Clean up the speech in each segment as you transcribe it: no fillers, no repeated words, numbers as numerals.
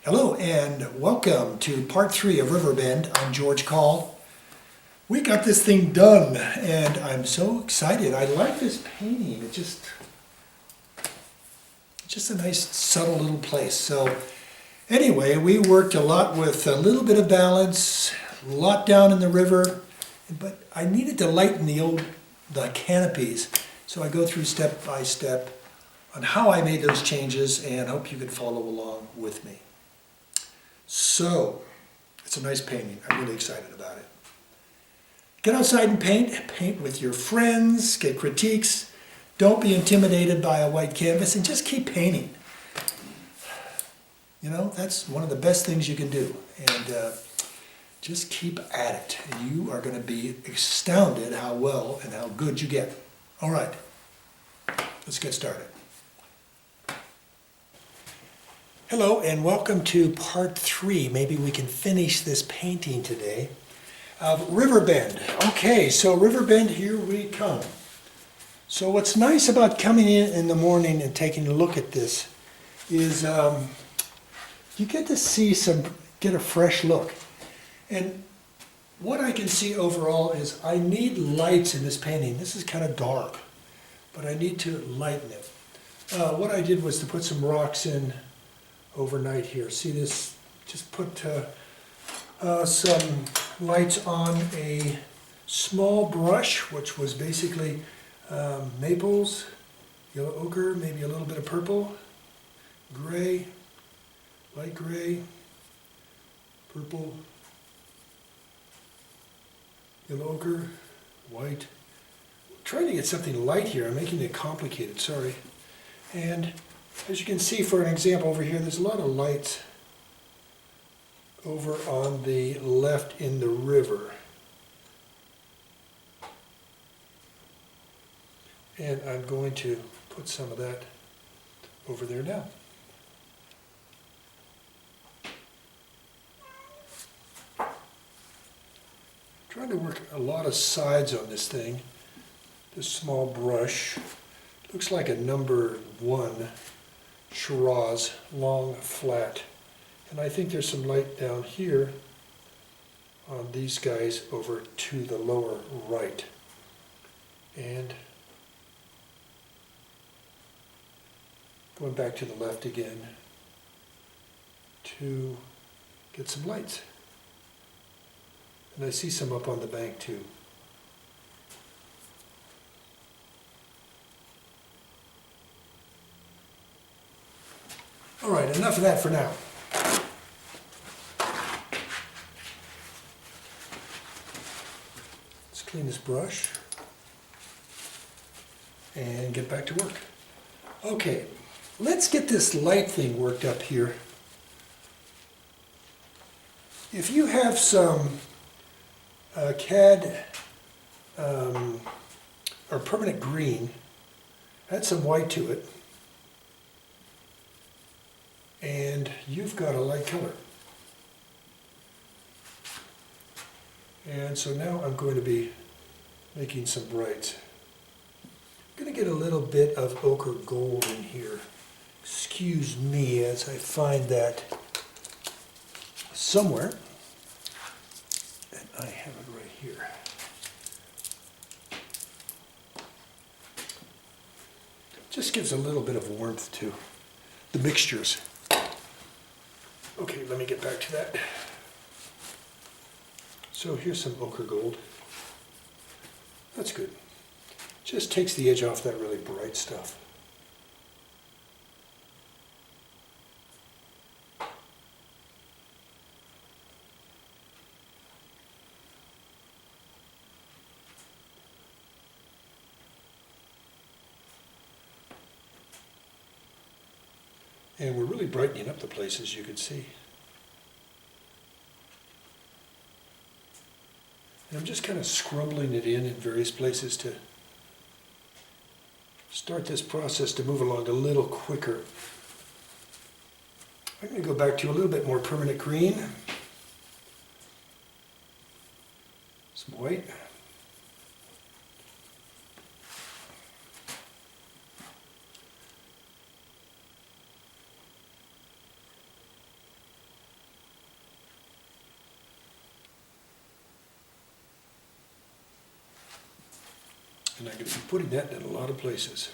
Hello and welcome to part 3 of Riverbend. I'm George Coll. We got this thing done and I'm so excited. I like this painting. It's just a nice subtle little place. So anyway, we worked a lot with a little bit of balance, a lot down in the river, but I needed to lighten the canopies. So I go through step by step on how I made those changes and hope you can follow along with me. So, it's a nice painting. I'm really excited about it. Get outside and paint. Paint with your friends. Get critiques. Don't be intimidated by a white canvas and just keep painting. You know, that's one of the best things you can do. And just keep at it. And you are going to be astounded how well and how good you get. All right, let's get started. Hello and welcome to part 3. Maybe we can finish this painting today of Riverbend. Okay, so Riverbend, here we come. So what's nice about coming in the morning and taking a look at this is you get to get a fresh look. And what I can see overall is I need lights in this painting. This is kind of dark, but I need to lighten it. What I did was to put some rocks in overnight here. See this? Just put some lights on a small brush, which was basically maples, yellow ochre, maybe a little bit of purple, gray, light gray, purple, yellow ochre, white. I'm trying to get something light here. I'm making it complicated, sorry. And as you can see, for an example over here, there's a lot of lights over on the left in the river. And I'm going to put some of that over there now. Trying to work a lot of sides on this thing. This small brush looks like a number 1 Shiraz, long, flat. And I think there's some light down here on these guys over to the lower right. And going back to the left again to get some lights. And I see some up on the bank too. All right, enough of that for now. Let's clean this brush and get back to work. Okay, let's get this light thing worked up here. If you have some CAD or permanent green, add some white to it, and you've got a light color. And so now I'm going to be making some brights. I'm going to get a little bit of ochre gold in here. Excuse me as I find that somewhere. And I have it right here. Just gives a little bit of warmth to the mixtures. Okay, let me get back to that. So here's some ochre gold. That's good. Just takes the edge off that really bright stuff. And we're really brightening up the place, as you can see. And I'm just kind of scrubbling it in various places to start this process to move along a little quicker. I'm going to go back to a little bit more permanent green. Some white. And I'm going to be putting that in a lot of places.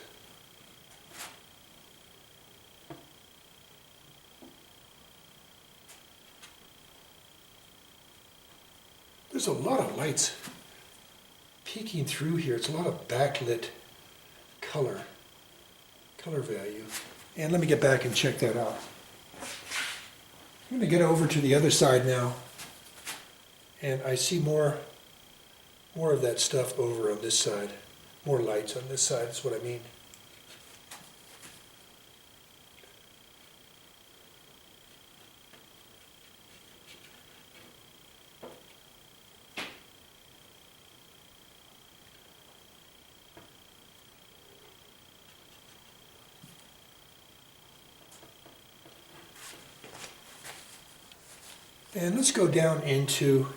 There's a lot of lights peeking through here. It's a lot of backlit color value. And let me get back and check that out. I'm going to get over to the other side now, and I see more of that stuff over on this side. More lights on this side is what I mean. And let's go down into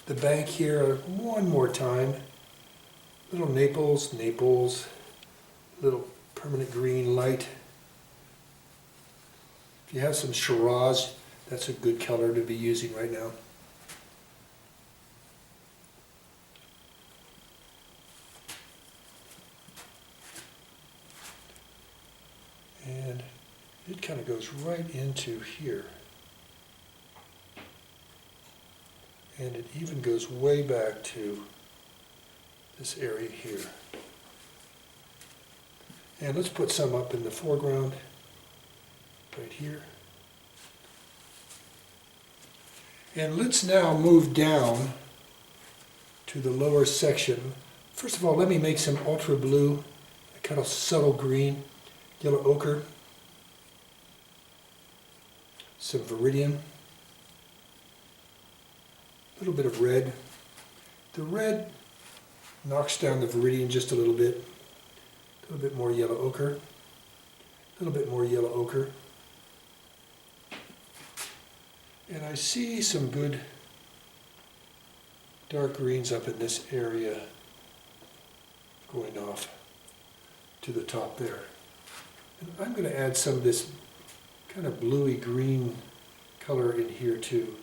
the bank here one more time. Little Naples, little permanent green light. If you have some Shiraz, that's a good color to be using right now. And it kind of goes right into here. And it even goes way back to this area here. And let's put some up in the foreground, right here. And let's now move down to the lower section. First of all, let me make some ultra blue, a kind of subtle green, yellow ochre, some viridian, a little bit of red. The red knocks down the viridian just a little bit more yellow ochre, a little bit more yellow ochre. And I see some good dark greens up in this area going off to the top there. And I'm going to add some of this kind of bluey green color in here too.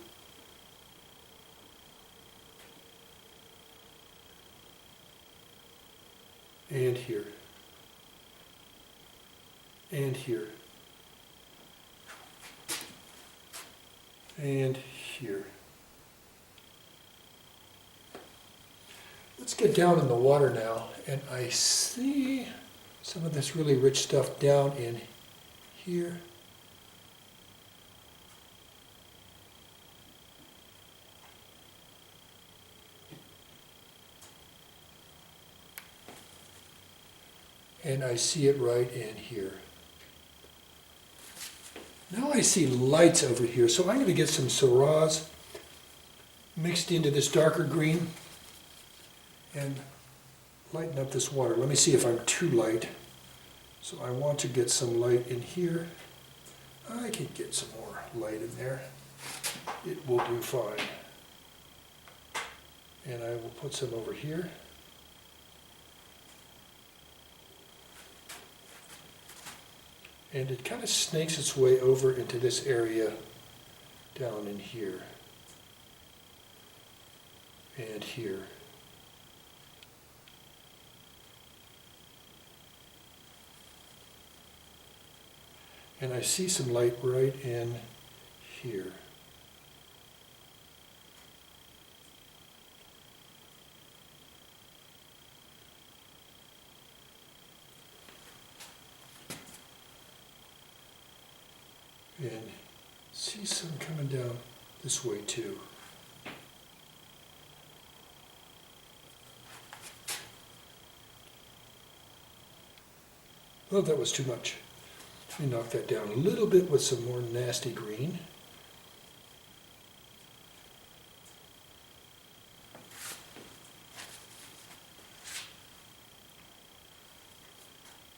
And here. And here. And here. Let's get down in the water now, and I see some of this really rich stuff down in here. And I see it right in here. Now I see lights over here, so I'm going to get some Shiraz mixed into this darker green and lighten up this water. Let me see if I'm too light. So I want to get some light in here. I can get some more light in there. It will do fine. And I will put some over here. And it kind of snakes its way over into this area down in here and here. And I see some light right in here. And see some coming down this way too. Oh, that was too much. Let me knock that down a little bit with some more nasty green.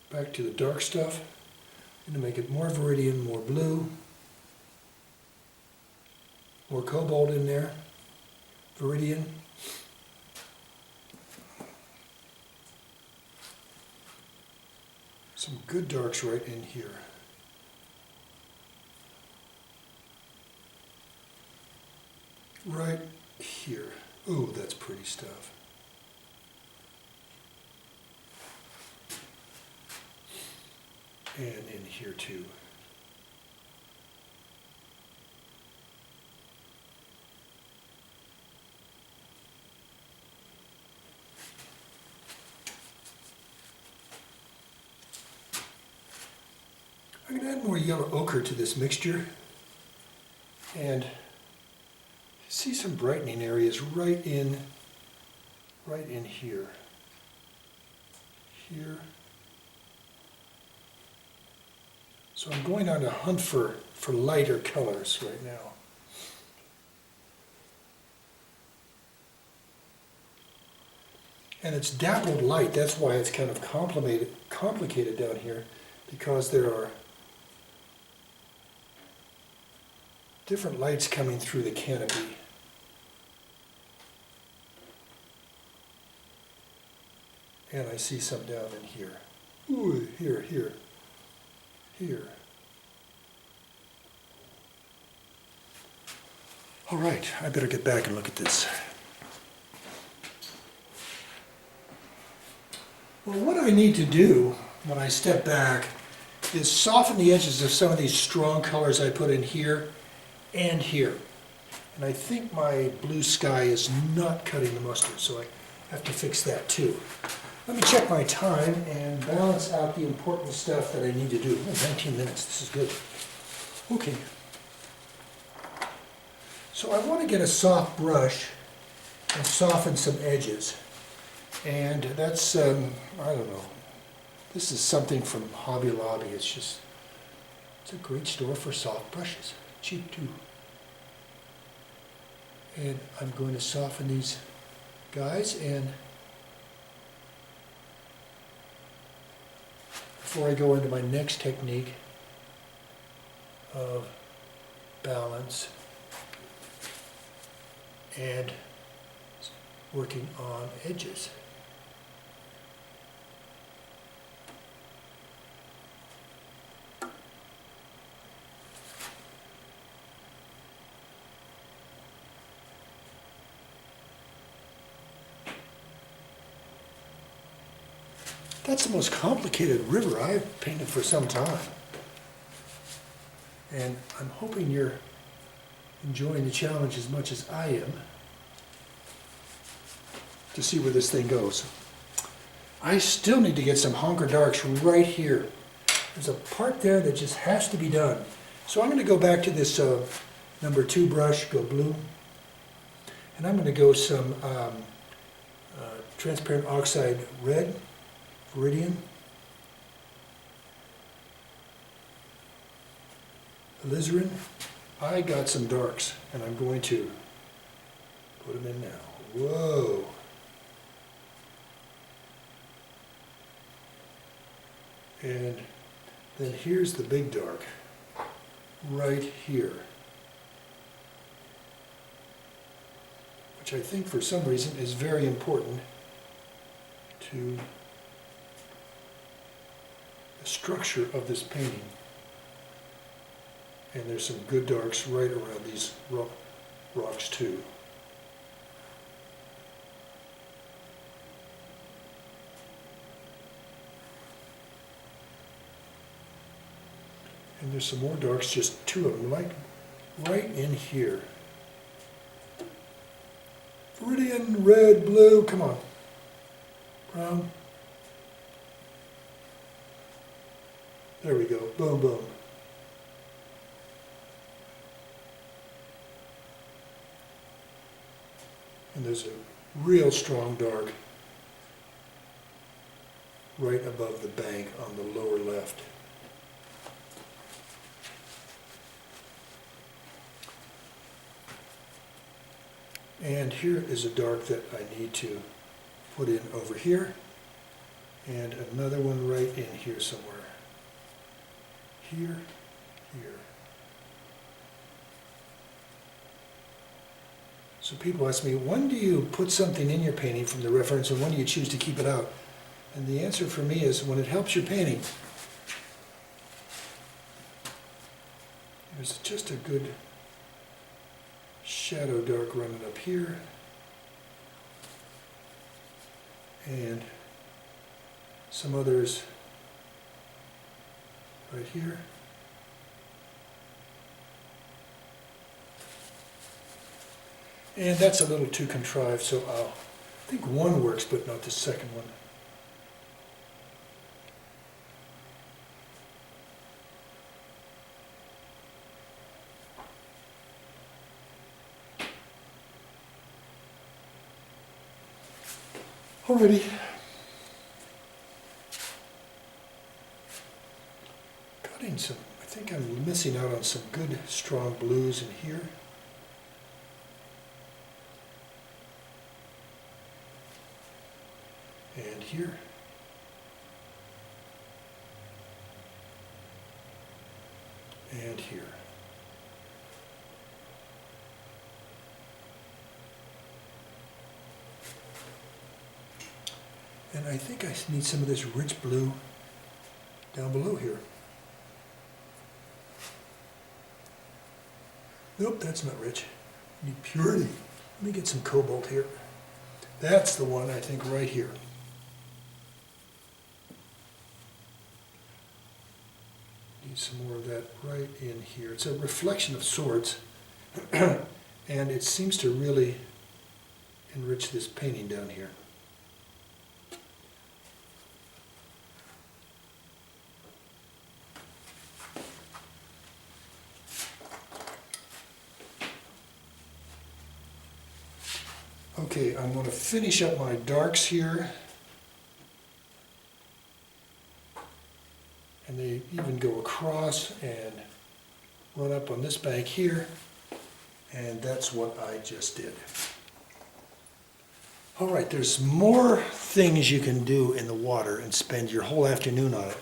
Back to the dark stuff. I'm going to make it more viridian, more blue, more cobalt in there, viridian. Some good darks right in here. Right here. Ooh, that's pretty stuff. And in here too. I'm going to add more yellow ochre to this mixture, and see some brightening areas right in here. Here. So I'm going on a hunt for lighter colors right now. And it's dappled light, that's why it's kind of complicated down here, because there are different lights coming through the canopy. And I see some down in here. Ooh, here. All right, I better get back and look at this. Well, what I need to do when I step back is soften the edges of some of these strong colors I put in here and here. And I think my blue sky is not cutting the mustard, so I have to fix that too. Let me check my time and balance out the important stuff that I need to do. Oh, 19 minutes, this is good. Okay. So I want to get a soft brush and soften some edges. And that's, I don't know, this is something from Hobby Lobby. It's a great store for soft brushes. Cheap too. And I'm going to soften these guys, and before I go into my next technique of balance and working on edges. That's the most complicated river I've painted for some time. And I'm hoping you're enjoying the challenge as much as I am to see where this thing goes. I still need to get some honker darks right here. There's a part there that just has to be done. So I'm going to go back to this number 2 brush, go blue, and I'm going to go some transparent oxide red. Viridian, alizarin. I got some darks, and I'm going to put them in now. Whoa! And then here's the big dark, right here, which I think for some reason is very important to the structure of this painting. And there's some good darks right around these rocks too. And there's some more darks, just 2 of them, like right in here. Viridian, red, blue, come on. Brown. There we go, boom, boom. And there's a real strong dark right above the bank on the lower left. And here is a dark that I need to put in over here, and another one right in here somewhere. Here, here. So people ask me, when do you put something in your painting from the reference, and when do you choose to keep it out? And the answer for me is when it helps your painting. There's just a good shadow dark running up here, and some others right here. And that's a little too contrived, so I think one works, but not the second one. Alrighty. Got in some, I think I'm missing out on some good strong blues in here. And here. And here. And I think I need some of this rich blue down below here. Nope, that's not rich. I need purity. Let me get some cobalt here. That's the one, I think, right here. Need some more of that right in here. It's a reflection of sorts, and it seems to really enrich this painting down here. Okay, I'm going to finish up my darks here. And they even go across and run up on this bank here. And that's what I just did. All right, there's more things you can do in the water and spend your whole afternoon on it.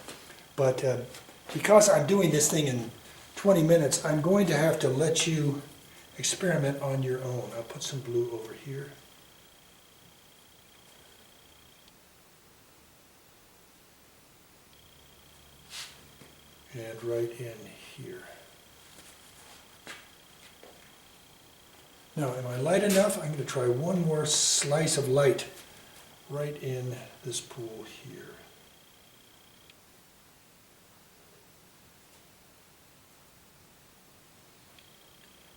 But because I'm doing this thing in 20 minutes, I'm going to have to let you experiment on your own. I'll put some blue over here. And right in here. Now, am I light enough? I'm going to try one more slice of light right in this pool here.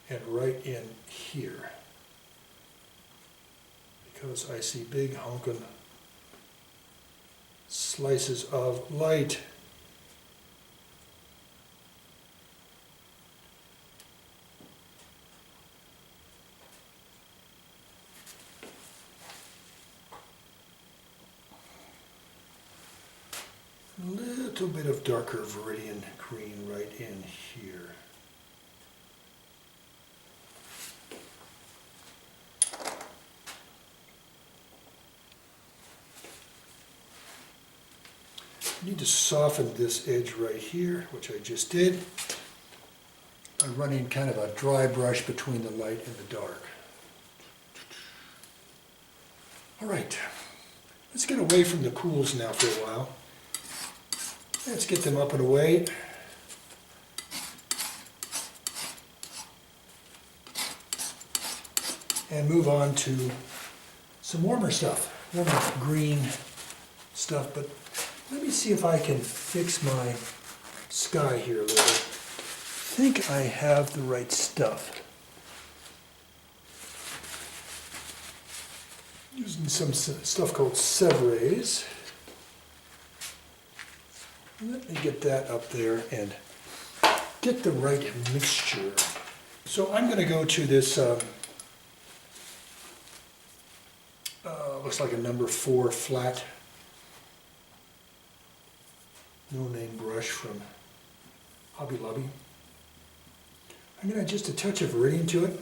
And right in here. Because I see big honking slices of light. A little bit of darker viridian green right in here. I need to soften this edge right here, which I just did, by running kind of a dry brush between the light and the dark. All right, let's get away from the pools now for a while. Let's get them up and away. And move on to some warmer stuff, warmer green stuff. But let me see if I can fix my sky here a little bit. I think I have the right stuff. Using some stuff called Sevres. Let me get that up there and get the right mixture. So I'm going to go to this, looks like a number 4 flat, no-name brush from Hobby Lobby. I'm going to just a touch of viridian to it.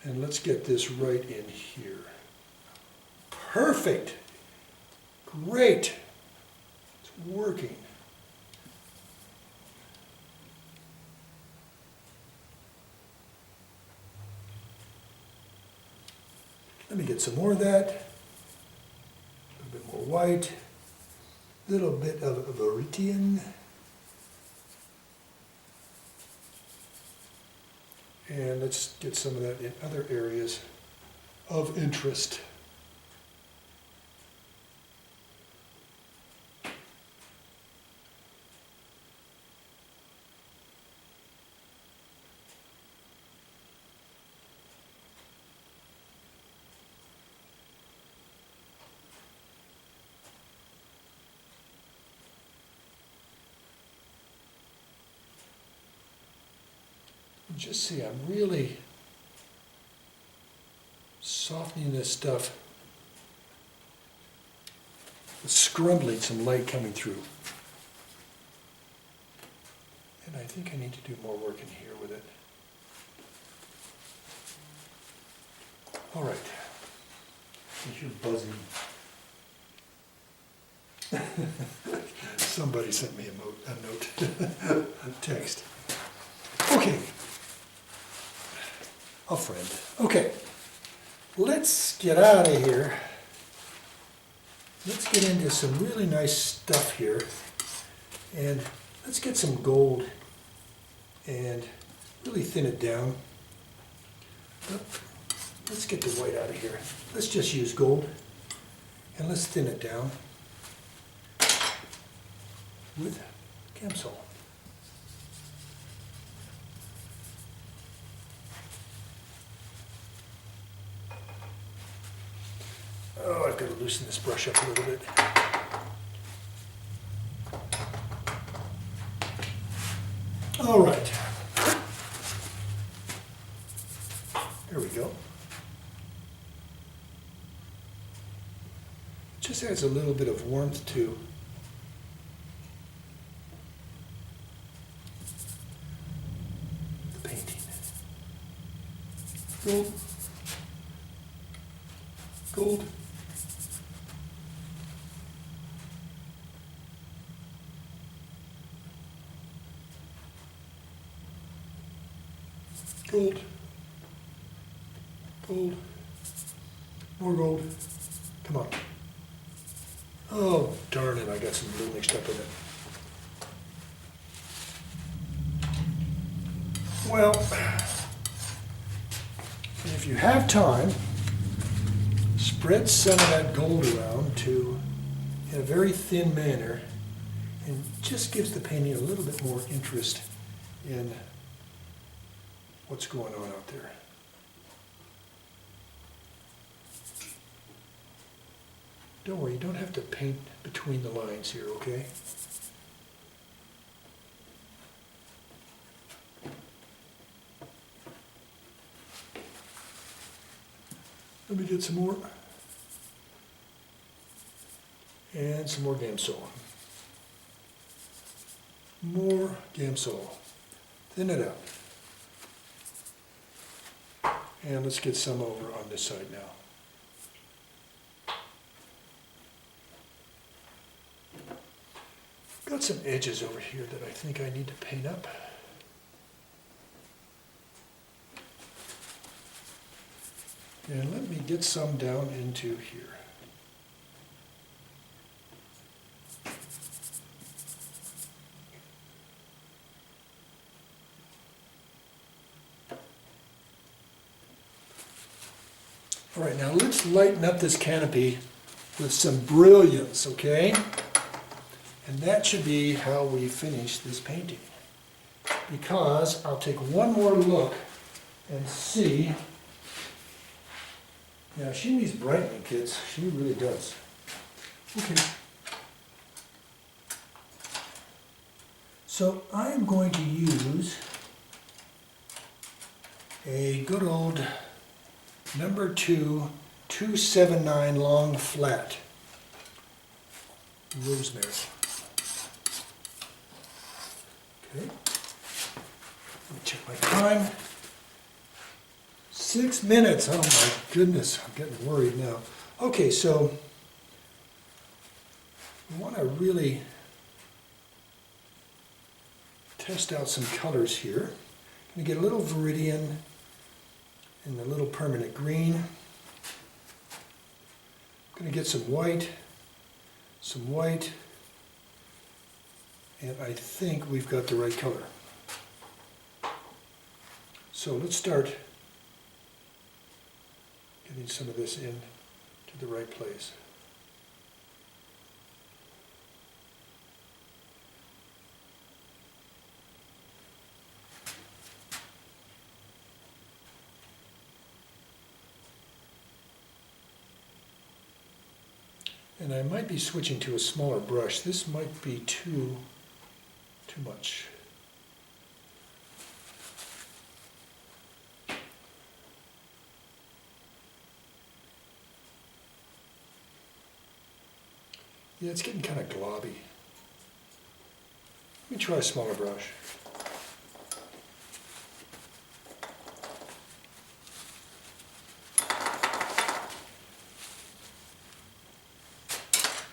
And let's get this right in here. Perfect. Great. It's working. Let me get some more of that. A little bit more white. A little bit of viridian. And let's get some of that in other areas of interest. Just see, I'm really softening this stuff, scrumbling some light coming through. And I think I need to do more work in here with it. All right. I hear buzzing. Somebody sent me a note, a text. Okay. A friend. Okay. Let's get out of here. Let's get into some really nice stuff here. And let's get some gold and really thin it down. But let's get the white out of here. Let's just use gold and let's thin it down with Gamsol. Oh, I've got to loosen this brush up a little bit. All right. There we go. Just adds a little bit of warmth to the painting. Gold. Gold. Gold, gold, more gold, come on. Oh, darn it, I got some blue mixed up with it. Well, if you have time, spread some of that gold around in a very thin manner, and just gives the painting a little bit more interest in what's going on out there. Don't worry, you don't have to paint between the lines here, okay? Let me get some more. And some more Gamsol. More Gamsol. Thin it out. And let's get some over on this side now. Got some edges over here that I think I need to paint up. And let me get some down into here. All right, now let's lighten up this canopy with some brilliance, okay? And that should be how we finish this painting. Because I'll take one more look and see. Now she needs brightening, kids. She really does. Okay. So I am going to use a good old number 279 long flat rosemary. Okay. Let me check my time. 6 minutes. Oh my goodness, I'm getting worried now. Okay, so we want to really test out some colors here. I'm going to get a little Viridian and a little permanent green. I'm going to get some white, and I think we've got the right color. So let's start Getting some of this in to the right place. And I might be switching to a smaller brush. This might be too much. Yeah, it's getting kind of globby. Let me try a smaller brush.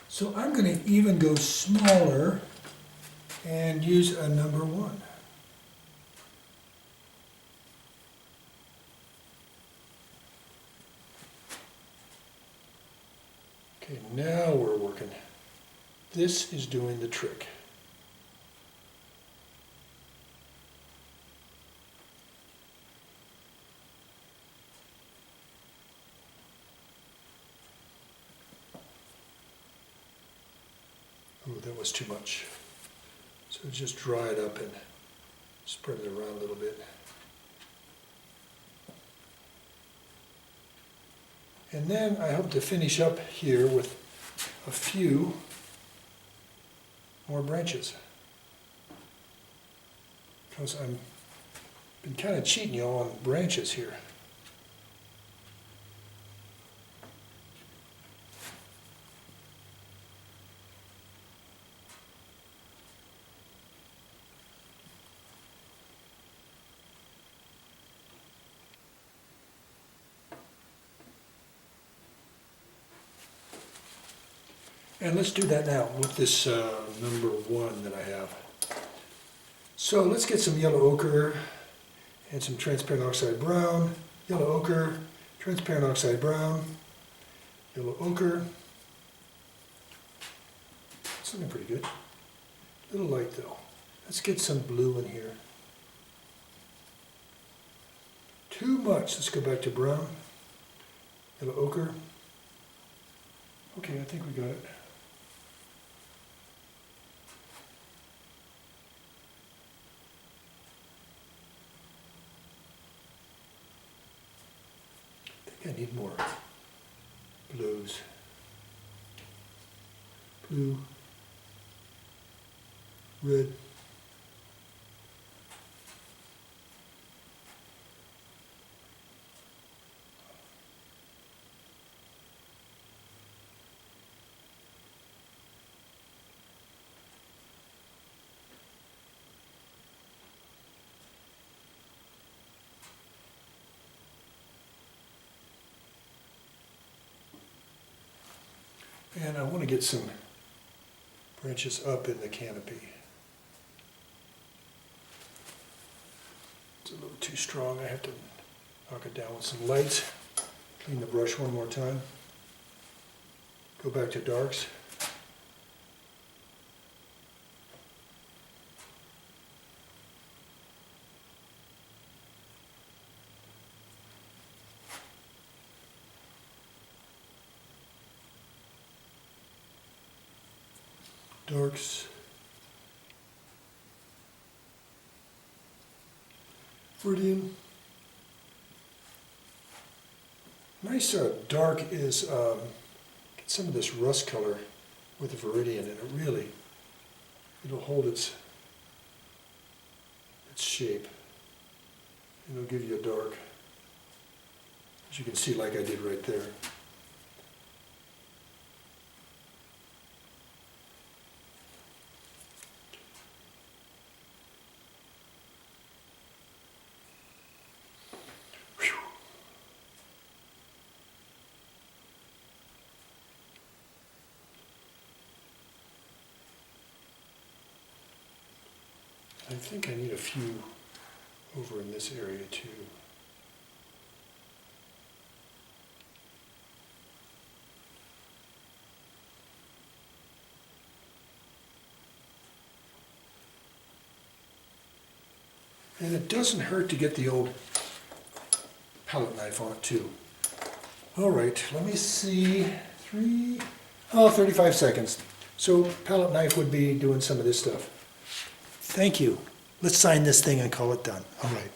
So I'm going to even go smaller and use a number 1. Okay, now we're working. This is doing the trick. Oh, that was too much. So just dry it up and spread it around a little bit. And then I hope to finish up here with a few more branches. Because I've been kind of cheating y'all on branches here. And let's do that now with this number 1 that I have. So let's get some yellow ochre and some transparent oxide brown. Yellow ochre, transparent oxide brown, yellow ochre. It's looking pretty good. A little light though. Let's get some blue in here. Too much. Let's go back to brown. Yellow ochre. Okay, I think we got it. I need more blues. Blue, red. And I want to get some branches up in the canopy. It's a little too strong. I have to knock it down with some lights. Clean the brush one more time. Go back to darks. Darks. Viridian. Nice dark is get some of this rust color with the Viridian, and it'll hold its shape. And it'll give you a dark, as you can see, like I did right there. I think I need a few over in this area too. And it doesn't hurt to get the old palette knife on it too. All right, let me see, 35 seconds. So palette knife would be doing some of this stuff. Thank you. Let's sign this thing and call it done. All right.